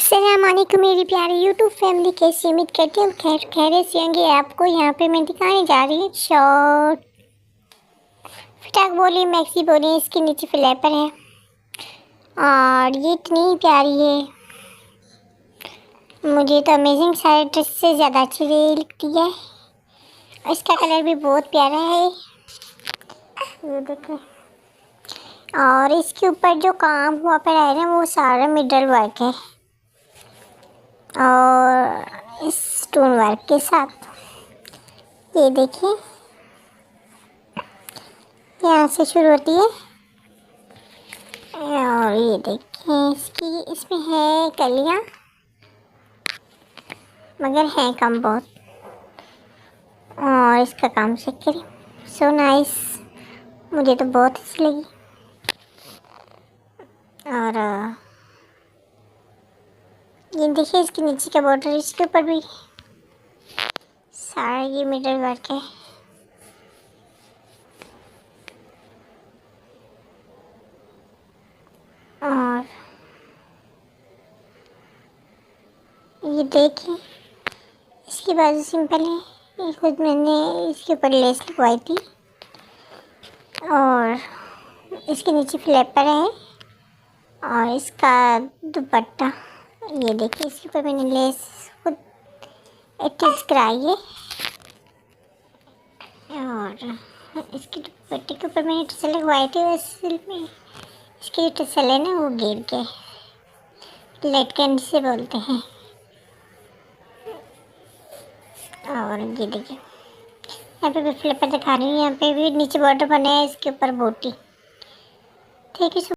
अस्सलामुअलैकुम मेरी प्यारी यूट्यूब फैमिली, कैसी उम्मीद करती हूँ खैरियत से होंगे। आपको यहाँ पे मैं दिखाने जा रही हूँ शॉर्ट फटाक बोली मैक्सी बोली। इसके नीचे फ्लैपर है और ये इतनी प्यारी है, मुझे तो अमेजिंग सारे ड्रेस से ज़्यादा अच्छी लगती है। इसका कलर भी बहुत प्यारा है, ये देखें। और इसके ऊपर जो काम हुआ पर है ना, वो सारा मिडल वर्क है और इस स्टोन वर्क के साथ। ये देखिए, यहाँ से शुरू होती है और ये देखिए इसमें है कलियाँ, मगर हैं कम बहुत। और इसका काम चेक करें, सो नाइस, मुझे तो बहुत अच्छी लगी। और ये देखिए इसके नीचे का बॉर्डर, इसके ऊपर भी सारा ये मिडल वर्क है। और ये देखिए इसकी बाजू सिंपल है, ये खुद मैंने इसके ऊपर लेस लगवाई थी। और इसके नीचे फ्लैपर है और इसका दुपट्टा, ये देखिए इसके ऊपर मैंने लेस खुद अटैच कराई है। और इसके दुपट्टे के ऊपर मैंने टसल लगवाए थे, असल में इसके जो टसल है ना, वो गिर के लटकन से बोलते हैं। और ये देखिए यहाँ पे भी फ्लिपर दिखा रही हूँ, यहाँ पे भी नीचे बॉर्डर बना है, इसके ऊपर बूटी। ठीक है।